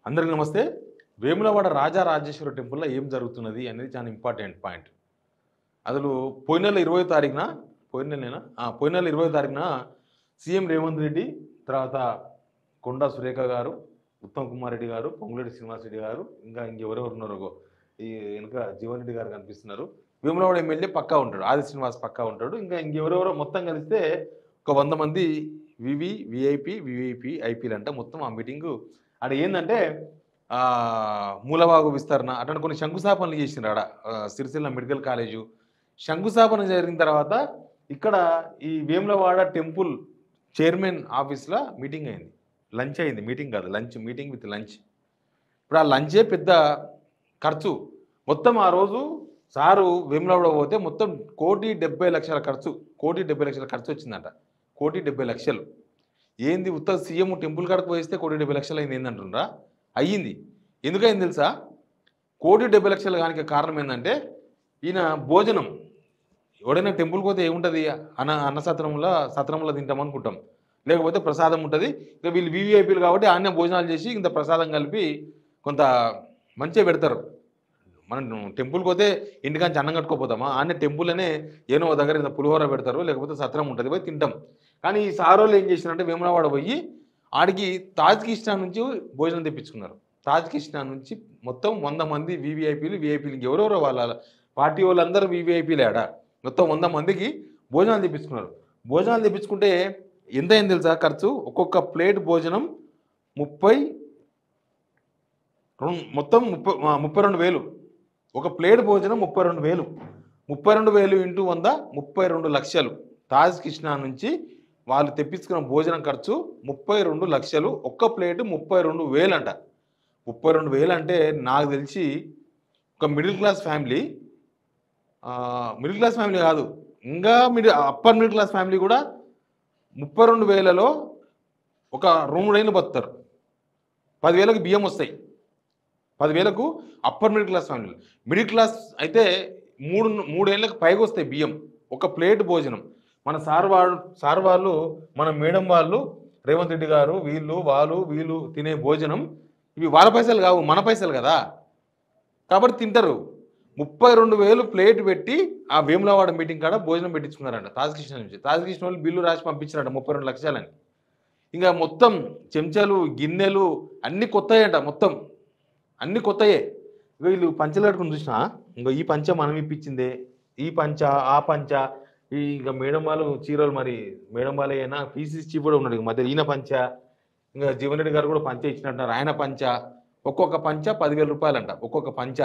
అందరికీ నమస్తే. వేములవాడ రాజా రాజేశ్వర టెంపుల్‌లో ఏం జరుగుతున్నది అనేది చాలా ఇంపార్టెంట్ పాయింట్. అసలు పోయిన నెల 20వ తారీఖున పోయిన నెలేనా? పోయిన నెల 20వ తారీఖున సీఎం రేవంత్ రెడ్డి, తర్వాత కొండా సురేఖ గారు, ఉత్తమ్ కుమార్ రెడ్డి గారు, పొంగులేటి శ్రీనివాస్ రెడ్డి గారు, ఇంకా ఇంకెవరెవరు ఉన్నారో ఈ వెనక జీవన్ రెడ్డి గారు కనిపిస్తున్నారు. వేములవాడ ఎమ్మెల్యే పక్కా ఉంటాడు. ఆది శ్రీనివాస్ పక్కా ఉంటాడు. ఇంకా ఇంకెవరెవరో మొత్తం కలిస్తే ఒక 100 మంది విఐపి, ఐపీలంట మొత్తం ఆ మీటింగు. ఆడ ఏందంటే మూలవాగు విస్తరణ అట్లాంటి కొన్ని శంకుస్థాపనలు చేసిండ్రు ఆడ. సిరిసిల్ల మెడికల్ కాలేజు శంకుస్థాపన జరిగిన తర్వాత ఇక్కడ ఈ వేములవాడ టెంపుల్ చైర్మన్ ఆఫీస్లో మీటింగ్ అయింది. లంచ్ అయింది. మీటింగ్ కాదు, లంచ్. Meeting with lunch. ఇప్పుడు ఆ లంచే పెద్ద ఖర్చు. మొత్తం ఆ రోజు సారు వేములవాడ పోతే మొత్తం 1,70,00,000 ఖర్చు. 1,70,00,000 ఖర్చు వచ్చిందంట. 1,70,00,000 ఏంది? ఉత్త సీఎం టెంపుల్ కాడకు పోయిస్తే 1,70,00,000 అయింది ఏందంటుండ్రా? అయ్యింది. ఎందుకైంది తెలుసా? 1,70,00,000 కానికి కారణం ఏంటంటే ఈయన భోజనం. ఎవడైనా టెంపుల్కి పోతే ఏముంటుంది? సత్రంలో తింటామనుకుంటాం, లేకపోతే ప్రసాదం ఉంటుంది. ఇక వీళ్ళు వీవీఐపీలు కాబట్టి ఆన్నే భోజనాలు చేసి ఇంత ప్రసాదం కలిపి కొంత మంచిగా పెడతారు. మనం టెంపుల్కి పోతే ఇంటికాంచి అన్నం కట్టుకోపోతామా? ఆన్నే టెంపుల్లోనే ఏనో దగ్గర ఇంత పులిహోర పెడతారు, లేకపోతే సత్రం ఉంటుంది, పోయి తింటాం. కానీ ఈ సారోళ్ళు ఏం చేసినారంటే వేములవాడ పోయి ఆడికి తాజ్ కిష్నా నుంచి భోజనం తెప్పించుకున్నారు. తాజ్ కిష్నా నుంచి మొత్తం 100 మంది వివిఐపీలు ఎవరెవరో వాళ్ళ పార్టీ వాళ్ళందరూ వివిఐపీలే ఆడ. మొత్తం 100 మందికి భోజనాలు తెప్పించుకున్నారు. భోజనాలు తెప్పించుకుంటే ఎంత అయింది తెలుసా ఖర్చు? ఒక్కొక్క ప్లేట్ భోజనం 32,000. ఒక ప్లేట్ భోజనం 32,000. 32,000 ఇంటూ 100 32 లక్షలు. తాజ్ కిష్నా నుంచి వాళ్ళు తెప్పించుకున్న భోజనం ఖర్చు 32 లక్షలు. ఒక్క ప్లేటు 32,000 అంట. 32,000 అంటే నాకు తెలిసి ఒక మిడిల్ క్లాస్ ఫ్యామిలీ కాదు, ఇంకా అప్పర్ మిడిల్ క్లాస్ ఫ్యామిలీ కూడా 32,000లో ఒక 2 ఏళ్ళు బతుకుతారు. 10,000కి బియ్యం వస్తాయి. 10,000కు అప్పర్ మిడిల్ క్లాస్ ఫ్యామిలీలు. మిడిల్ క్లాస్ అయితే 3 ఏళ్ళకి పైగా వస్తాయి బియ్యం, ఒక ప్లేట్ భోజనం. మన సార్ వాళ్ళు మన మేడం వాళ్ళు రేవంత్ రెడ్డి గారు వీళ్ళు తినే భోజనం ఇవి వాళ్ళ పైసలు కావు, మన పైసలు కదా, కాబట్టి తింటారు. 32,000 ప్లేట్ పెట్టి ఆ వేములవాడ మీటింగ్ కాడ భోజనం పెట్టించుకున్నారంట తాజ్ కిష్ణ నుంచి. తాజ్ కిష్ణ వాళ్ళు బిల్లు రాసి పంపించారంట 32 లక్షలని. ఇంకా మొత్తం చెంచాలు, గిన్నెలు అన్నీ కొత్తయంట. మొత్తం అన్నీ కొత్తయే. ఇక వీళ్ళు పంచలు కట్టుకుని చూసినా, ఇంకో ఈ పంచ మనం ఇప్పించిందే, ఈ పంచ ఆ పంచ, ఇంకా మేడం వాళ్ళు చీరలు, మరి మేడం వాళ్ళే అయినా పీసీసీ చీఫ్ కూడా ఉన్నాడు మధ్య ఈయన పంచ. ఇంకా జీవన్ రెడ్డి గారు కూడా పంచ ఇచ్చినట్టున్నారు, ఆయన పంచ. ఒక్కొక్క పంచ 10,000 రూపాయలంట. ఒక్కొక్క పంచ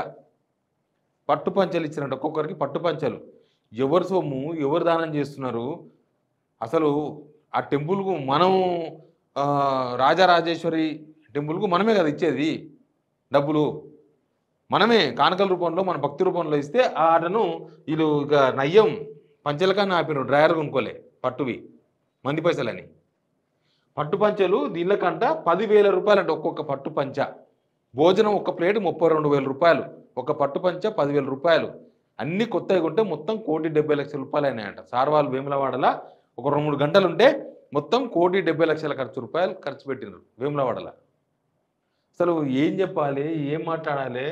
పట్టు పంచలు ఇచ్చినట్టు, ఒక్కొక్కరికి పట్టు పంచలు. ఎవరు సొమ్ము ఎవరు దానం చేస్తున్నారు? అసలు ఆ టెంపుల్కు మనం రాజరాజేశ్వరి టెంపుల్కు మనమే కదా ఇచ్చేది డబ్బులు. మనమే కానుకల రూపంలో, మన భక్తి రూపంలో ఇస్తే ఆటను వీళ్ళు ఇక నయ్యం పంచలకన్నా ఆపినారు. డ్రైవర్ కొనుక్కోలే పట్టువి, మంది పైసలని. పట్టు పంచలు దీనికంట 10,000 రూపాయలంట ఒక్కొక్క పట్టు పంచ. భోజనం ఒక్క ప్లేట్ 32,000 రూపాయలు. ఒక పట్టు పంచ 10,000 రూపాయలు. అన్ని కొత్తగా ఉంటే మొత్తం 1,70,00,000 రూపాయలు అయినాయంట. సార్ వాళ్ళు వేములవాడలో ఒక 2-3 గంటలు ఉంటే మొత్తం 1,70,00,000 రూపాయలు ఖర్చు పెట్టినారు వేములవాడలో. అసలు ఏం చెప్పాలి, ఏం మాట్లాడాలి?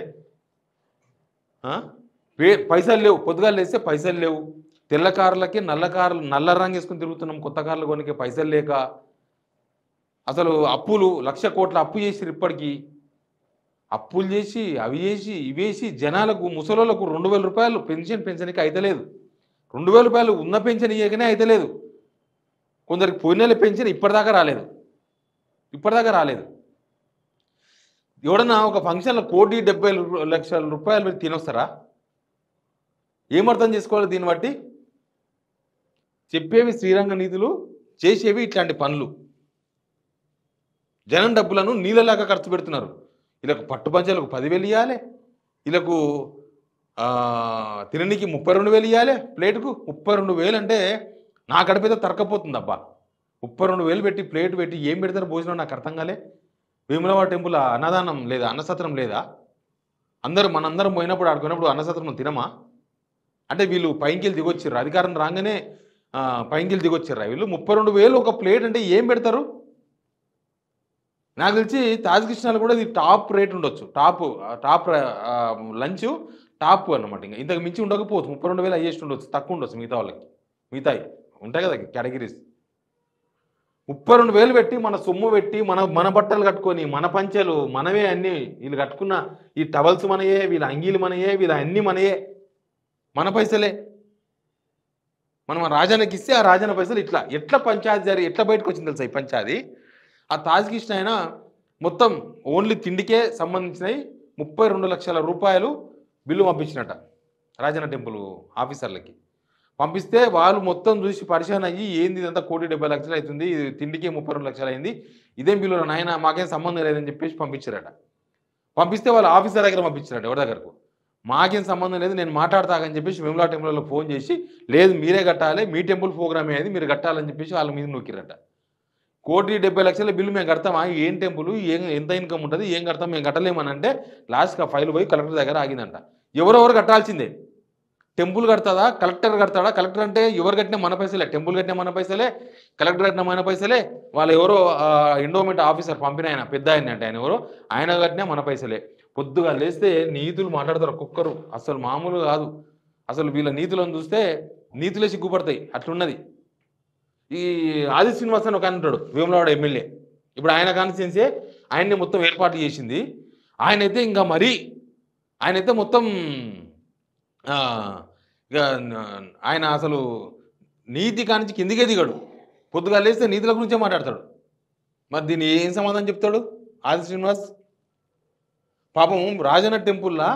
పైసలు లేవు. పొద్దుగాలు లేస్తే పైసలు లేవు. తెల్ల కార్లకి నల్ల రంగు వేసుకుని తిరుగుతున్నాం. కొత్త కార్లు కొనికే పైసలు లేక అసలు అప్పులు 1,00,000 కోట్ల అప్పు చేసిరు. ఇప్పటికీ అప్పులు చేసి అవి చేసి ఇవేసి జనాలకు, ముసలోళ్ళకు 2,000 రూపాయలు పెన్షన్కి అయితలేదు. 2,000 రూపాయలు ఉన్న పెన్షన్ ఇయ్యకనే అయితలేదు. కొందరికి పోయిన నెల పెన్షన్ ఇప్పటిదాకా రాలేదు. ఎవడన్నా ఒక ఫంక్షన్లో 1,70,00,000 రూపాయలు పెట్టి తినొస్తారా? ఏమర్థం చేసుకోవాలి దీన్ని బట్టి? చెప్పేవి శ్రీరంగ నీతులు, చేసేవి ఇట్లాంటి పనులు. జనం డబ్బులను నీళ్ళలాగా ఖర్చు పెడుతున్నారు. వీళ్ళకు పట్టు పంచాలకు 10,000 ఇవ్వాలి, వీళ్ళకు తిననీకి 32,000 ఇవ్వాలి. ప్లేటుకు 32,000 అంటే నా కడుపైతే తరకపోతుంది అబ్బా. 32,000 పెట్టి ప్లేట్ పెట్టి ఏం పెడతారు భోజనం? నాకు అర్థం కాలే. వేములవాడ టెంపుల్ అన్నదానం లేదా, అన్నసత్రం లేదా? మనందరం పోయినప్పుడు ఆడుకున్నప్పుడు అన్నసత్రం తినమా? అంటే వీళ్ళు పైకి దిగొచ్చారు, అధికారం రాగానే పైకి దిగొచ్చారు వీళ్ళు. 32,000 ఒక ప్లేట్ అంటే ఏం పెడతారు? నాకు తెలిసి తాజ్ కృష్ణాలో కూడా ఇది టాప్ రేట్ ఉండొచ్చు. టాప్ లంచ్ టాప్ అన్నమాట. ఇంతకు మించి ఉండకపోవచ్చు. 32,000 హైయెస్ట్ ఉండొచ్చు. తక్కువ ఉండొచ్చు మిగతా వాళ్ళకి. మిగతాయి ఉంటాయి కదా కేటగిరీస్. 32,000 పెట్టి మన సొమ్ము పెట్టి మన మన బట్టలు కట్టుకొని మన పంచెలు మనవే అన్నీ వీళ్ళు కట్టుకున్న ఈ టవల్స్ మనయే, వీళ్ళ అంగీలు మనయే, వీళ్ళ అన్నీ మనయే. మన పైసలే. మనం ఆ రాజానికి ఇస్తే ఆ రాజాన పైసలు ఎట్లా పంచాయతీ జరిగి ఎట్లా బయటకు వచ్చింది తెలుసా ఈ పంచాయతీ? ఆ తాజ్ కృష్ణ ఆయన మొత్తం ఓన్లీ తిండికే సంబంధించినవి 32 లక్షల రూపాయలు బిల్లు పంపించినట రాజన్న టెంపుల్ ఆఫీసర్లకి. పంపిస్తే వాళ్ళు మొత్తం చూసి పరిశాన్ అయ్యి ఏంది ఇదంతా 1,70,00,000 అవుతుంది, ఇది తిండికే 32 లక్షలు అయింది, ఇదేం బిల్లు నాయన మాకేం సంబంధం లేదని చెప్పేసి పంపించారట. పంపిస్తే వాళ్ళు ఆఫీసర్ దగ్గర పంపించారట ఎవరి దగ్గరకు, మాకేం సంబంధం లేదు నేను మాట్లాడతాగని చెప్పేసి వేములవాడ టెంపుల్లో ఫోన్ చేసి లేదు మీరే కట్టాలి, మీ టెంపుల్ ప్రోగ్రామే అది మీరు కట్టాలని చెప్పేసి వాళ్ళ మీద నొక్కిరట. 1,70,00,000 బిల్లు మేము కడతామా, ఏం టెంపుల్ ఎంత ఇన్కమ్ ఉంటుంది, ఏం కడతాం, మేము కట్టలేమని అంటే లాస్ట్గా ఫైల్ పోయి కలెక్టర్ దగ్గర ఆగిందంట. ఎవరెవరు కట్టాల్సిందే, టెంపుల్ కడతాదా కలెక్టర్ కడతాడా, కలెక్టర్ అంటే ఎవరు కట్టినా మన పైసలే, టెంపుల్ కట్టినా మన పైసలే, కలెక్టర్ కట్టినా మన పైసలే, వాళ్ళు ఎవరో ఎండోమెంట్ ఆఫీసర్ పంపిన ఆయన పెద్ద ఆయన అంటే ఆయన ఎవరో ఆయన కట్టినా మన పైసలే. పొద్దుగా లేస్తే నీతులు మాట్లాడతారు ఒక్కొక్కరు, అసలు మామూలు కాదు. అసలు వీళ్ళ నీతులను చూస్తే నీతులే సిగ్గుపడతాయి అట్లున్నది. ఈ ఆది శ్రీనివాస్ అని ఒక ఆయన ఉంటాడు వేములవాడ ఎమ్మెల్యే, ఇప్పుడు ఆయన కాన్స్టిట్యున్సీ ఆయన్ని మొత్తం ఏర్పాటు చేసింది ఆయనైతే. ఇంకా మరీ ఆయనైతే మొత్తం ఇక ఆయన అసలు నీతి కానించి కిందికే దిగాడు. పొద్దుగా లేస్తే నీతుల గురించే మాట్లాడతాడు. మరి దీన్ని ఏం సమాధానం చెప్తాడు ఆది శ్రీనివాస్? పాపం రాజన్న టెంపుల్లా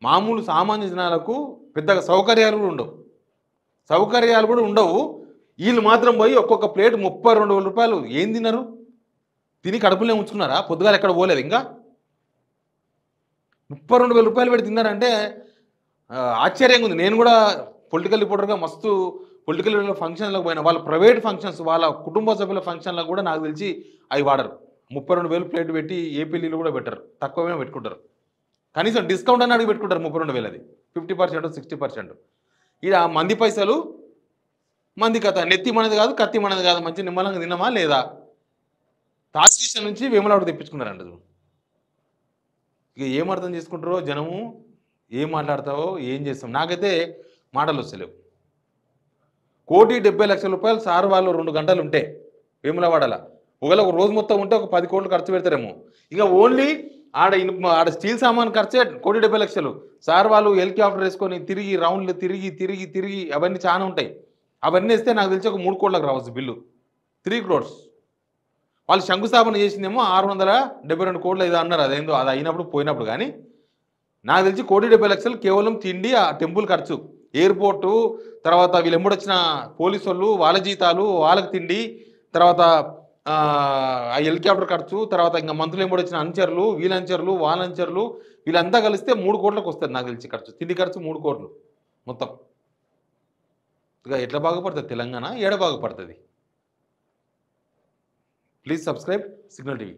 మామూలు సామాన్య జనాలకు పెద్దగా సౌకర్యాలు కూడా ఉండవు. వీళ్ళు మాత్రం పోయి ఒక్కొక్క ప్లేట్ 32,000 రూపాయలు ఏం తిన్నారు? తిని కడుపులే ఉంచుకున్నారా? పొద్దుగాలు ఎక్కడ పోలేదు. ఇంకా 32,000 రూపాయలు పెట్టి తిన్నారంటే ఆశ్చర్యంగా ఉంది. నేను కూడా పొలిటికల్ రిపోర్టర్గా మస్తు పొలిటికల్ ఫంక్షన్లకు పోయినా, వాళ్ళ ప్రైవేట్ ఫంక్షన్స్ వాళ్ళ కుటుంబ సభ్యుల ఫంక్షన్లకు కూడా నాకు తెలిసి అవి వాడరు. 32,000 ప్లేట్ పెట్టి ఏ పెళ్ళిళ్ళు కూడా పెట్టరు, తక్కువమే పెట్టుకుంటారు. కనీసం డిస్కౌంట్ అని అడిగి పెట్టుకుంటారు 32,000, అది 50% 60%. ఇక మంది పైసలు మంది కథ, నెత్తి మనది కాదు కత్తి మనది కాదు, మంచి నిమ్మలంగా తిన్నామా లేదా? తాజ్ కృష్ణ నుంచి వేములవాడ తెప్పించుకున్నారంట. ఇక ఏం అర్థం చేసుకుంటారో జనము, ఏం మాట్లాడతావో ఏం చేస్తాం, నాకైతే మాటలు వస్తలేవు. 1,70,00,000 రూపాయలు సార్ వాళ్ళు 2 గంటలు ఉంటే వేములవాడలా, ఒకవేళ ఒక రోజు మొత్తం ఉంటే ఒక 10 కోట్లు ఖర్చు పెడతారేమో. ఇక ఓన్లీ ఆడ స్టీల్ సామాన్ ఖర్చే 1,70,00,000. సార్ వాళ్ళు హెలికాప్టర్ వేసుకొని తిరిగి రౌండ్లు తిరిగి అవన్నీ చాలా ఉంటాయి. అవన్నీ వేస్తే నాకు తెలిసి ఒక 3 కోట్లకు రావచ్చు బిల్లు, 3 crores. వాళ్ళు శంకుస్థాపన చేసిందేమో 672 కోట్లు ఏదో అన్నారు, అదేందో అది అయినప్పుడు పోయినప్పుడు. కానీ నాకు తెలిసి 1,70,00,000 కేవలం తిండి, ఆ టెంపుల్ ఖర్చు, ఎయిర్పోర్టు, తర్వాత వీళ్ళు ఎంబడొచ్చిన పోలీసు వాళ్ళు వాళ్ళ జీతాలు, వాళ్ళకి తిండి, తర్వాత ఆ హెలికాప్టర్ ఖర్చు, తర్వాత ఇంకా మంత్రులు ఎంబడొచ్చిన అంచర్లు, వీళ్ళ అంచర్లు వాళ్ళ అంచర్లు, వీళ్ళంతా కలిస్తే 3 కోట్లకు వస్తుంది నాకు తెలిసి ఖర్చు. తిండి ఖర్చు 3 కోట్లు మొత్తం. ఇక ఎట్లా బాగుపడుతుంది తెలంగాణ, ఏడ బాగుపడుతుంది? Please subscribe signal TV.